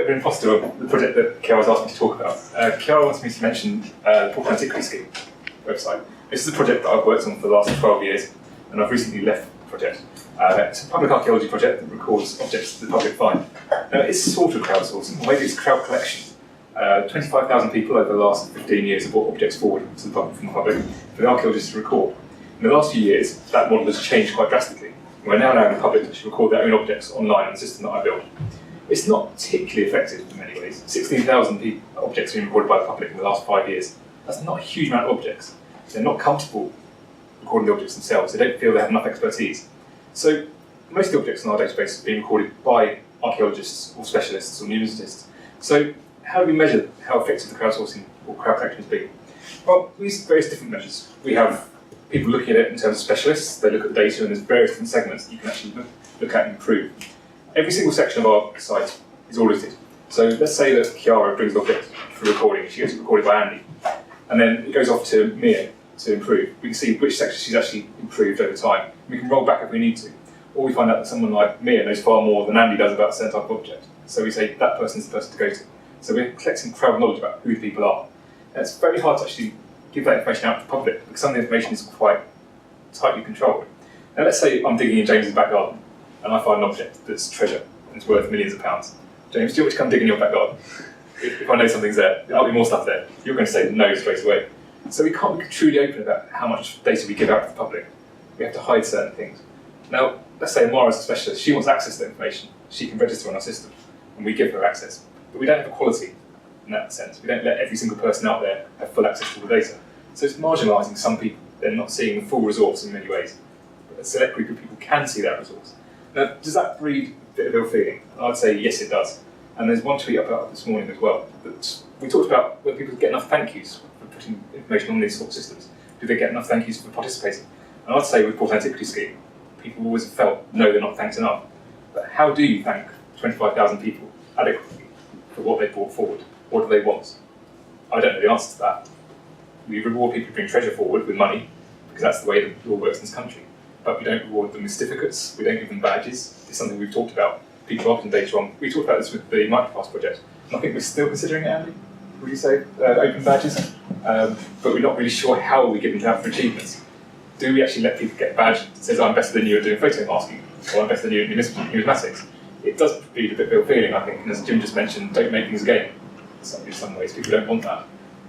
bit of an imposter of the project that Chiara's asked me to talk about. Chiara wants me to mention the Portable Antiquity Scheme website. This is a project that I've worked on for the last 12 years, and I've recently left the project. It's a public archaeology project that records objects that the public find. Now, it's sort of crowdsourcing, or maybe it's crowd collection. 25,000 people over the last 15 years have brought objects forward to the public, from the public for the archaeologists to record. In the last few years, that model has changed quite drastically. We're now allowing the public to record their own objects online on the system that I built. It's not particularly effective in many ways. 16,000 objects have been recorded by the public in the last 5 years. That's not a huge amount of objects. They're not comfortable recording the objects themselves. They don't feel they have enough expertise. So most of the objects in our database have been recorded by archaeologists or specialists or numismatists. So how do we measure how effective the crowdsourcing or crowd collection has been? Well, we use various different measures. We have people looking at it in terms of specialists. They look at the data, and there's various different segments that you can actually look at and improve. Every single section of our site is audited. So let's say that Chiara brings the object for recording. She gets it recorded by Andy. And then it goes off to Mia to improve. We can see which section she's actually improved over time. We can roll back if we need to. Or we find out that someone like Mia knows far more than Andy does about a certain type of object. So we say that person's the person to go to. So we're collecting crowd knowledge about who the people are. And it's very hard to actually give that information out to the public because some of the information is quite tightly controlled. Now let's say I'm digging in James's back garden and I find an object that's treasure and it's worth millions of pounds. James, do you want me to come dig in your back garden? If I know something's there, there'll be more stuff there. You're going to say no straight away. So we can't be truly open about how much data we give out to the public. We have to hide certain things. Now, let's say Amara's a specialist. She wants access to that information. She can register on our system and we give her access. But we don't have equality in that sense. We don't let every single person out there have full access to the data. So it's marginalising some people. They're not seeing the full resource in many ways. But a select group of people can see that resource. Now, does that breed a bit of ill feeling? I'd say yes, it does. And there's one tweet I put up this morning as well. That we talked about whether people get enough thank yous for putting information on these sort of systems. Do they get enough thank yous for participating? And I'd say with Portable Antiquity Scheme, people always felt, no, they're not thanked enough. But how do you thank 25,000 people adequately for what they brought forward? What do they want? I don't know the answer to that. We reward people who bring treasure forward with money, because that's the way the law works in this country. But we don't reward them with certificates, we don't give them badges. It's something we've talked about. People are often data wrong. We talked about this with the MicroPasts project, and I think we're still considering it, Andy, would you say, open badges? But we're not really sure how we give them out for achievements. Do we actually let people get a badge that says, I'm better than you at doing photo masking, or I'm better than you at numismatics? It does breed a bit of ill feeling, I think, and as Jim just mentioned, don't make things a game. In some ways, people don't want that.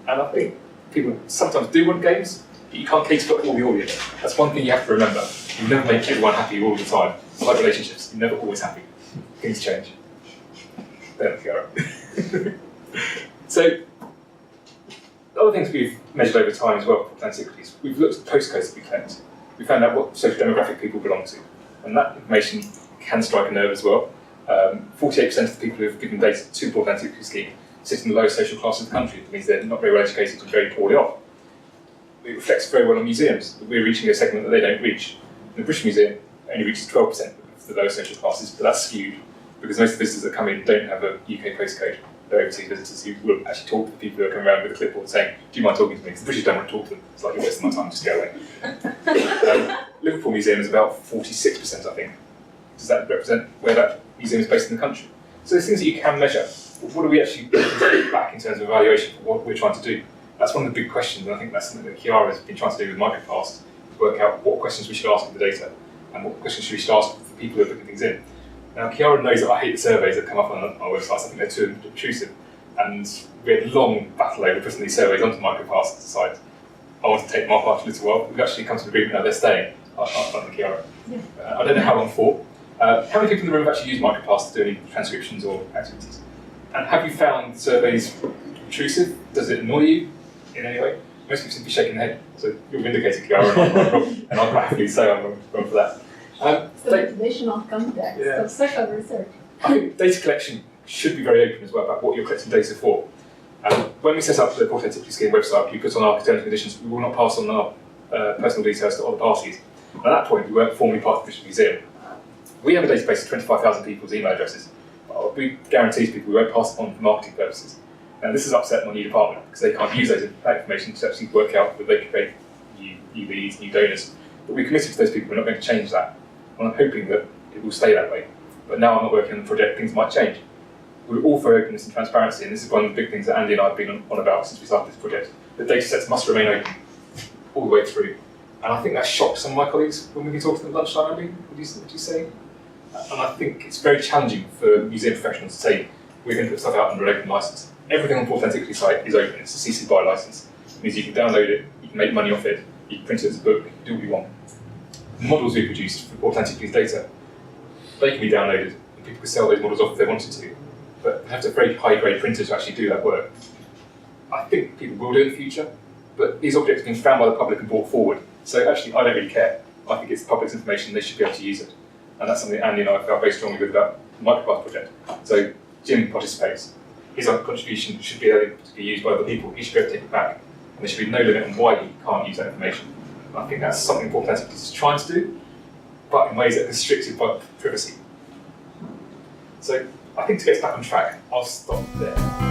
And I think people sometimes do want games, but you can't cater to all the audience. That's one thing you have to remember. You never make everyone happy all the time. It's like relationships, you're never always happy. Things change. There we go. So, other things we've measured over time as well for antiquities, we've looked at the postcodes that we collect. We found out what social demographic people belong to. And that information can strike a nerve as well. 48% of the people who have given data to the Portable Antiquity Scheme sit in the lowest social class of the country. That means they're not very well educated and very poorly off. It reflects very well on museums, that we're reaching a segment that they don't reach. The British Museum only reaches 12% of the lowest social classes, but that's skewed because most of the visitors that come in don't have a UK postcode. They're overseas visitors who will actually talk to the people who are coming around with a clipboard saying, do you mind talking to me? Because the British don't want to talk to them. It's like, you're wasting my time, just go away. Liverpool Museum is about 46%, I think. Does that represent where that museum is based in the country? So there's things that you can measure. What do we actually get back in terms of evaluation for what we're trying to do? That's one of the big questions, and I think that's something that Chiara has been trying to do with MicroPasts, to work out what questions we should ask of the data, and what questions we should ask for people who are putting things in. Now, Chiara knows that I hate the surveys that come up on our websites. I think they're too intrusive, and we had a long battle over putting these surveys onto MicroPasts site. I want to take them off after a little while. We've actually come to an agreement now they're staying. I Chiara. Yeah. I don't know how long for. How many people in the room have actually used MicroPasts to do any transcriptions or activities? And have you found surveys intrusive? Does it annoy you in any way? Most people seem to be shaking their head. So you're vindicated, Chiara, and I'll happily say I'm wrong for that. It's the motivational context of social research. I think data collection should be very open as well about what you're collecting data for. When we set up the Portable Antiquity Scheme website, we put on our terms and conditions, we will not pass on our personal details to other parties. At that point, we weren't formally part of the British Museum. We have a database of 25,000 people's email addresses. We guarantee people we won't pass it on for marketing purposes. Now, this has upset my new department because they can't use that information to actually work out that they can create new leads, new donors. But we committed to those people, we're not going to change that. And I'm hoping that it will stay that way. But now I'm not working on the project, things might change. we're all for openness and transparency, and this is one of the big things that Andy and I have been on about since we started this project. The data sets must remain open all the way through. And I think that shocked some of my colleagues when we talked to them at lunchtime, Andy, would you say? And I think it's very challenging for museum professionals to say, we're going to put stuff out under an open license. Everything on Port Antiquity site is open, it's a CC BY license. It means you can download it, you can make money off it, you can print it as a book, you can do what you want. The models we produced for Port Antiquity's data, they can be downloaded, and people can sell those models off if they wanted to, but they have to have very high-grade printers to actually do that work. I think people will do it in the future, but these objects have been found by the public and brought forward, so actually I don't really care. I think it's the public's information, they should be able to use it. And that's something Andy and I felt very strongly with about the MicroPasts project. So Jim participates. His contribution should be able to be used by other people. He should be able to take it back. And there should be no limit on why he can't use that information. And I think that's something Port Antiquity is trying to do, but in ways that are restricted by privacy. So I think to get us back on track, I'll stop there.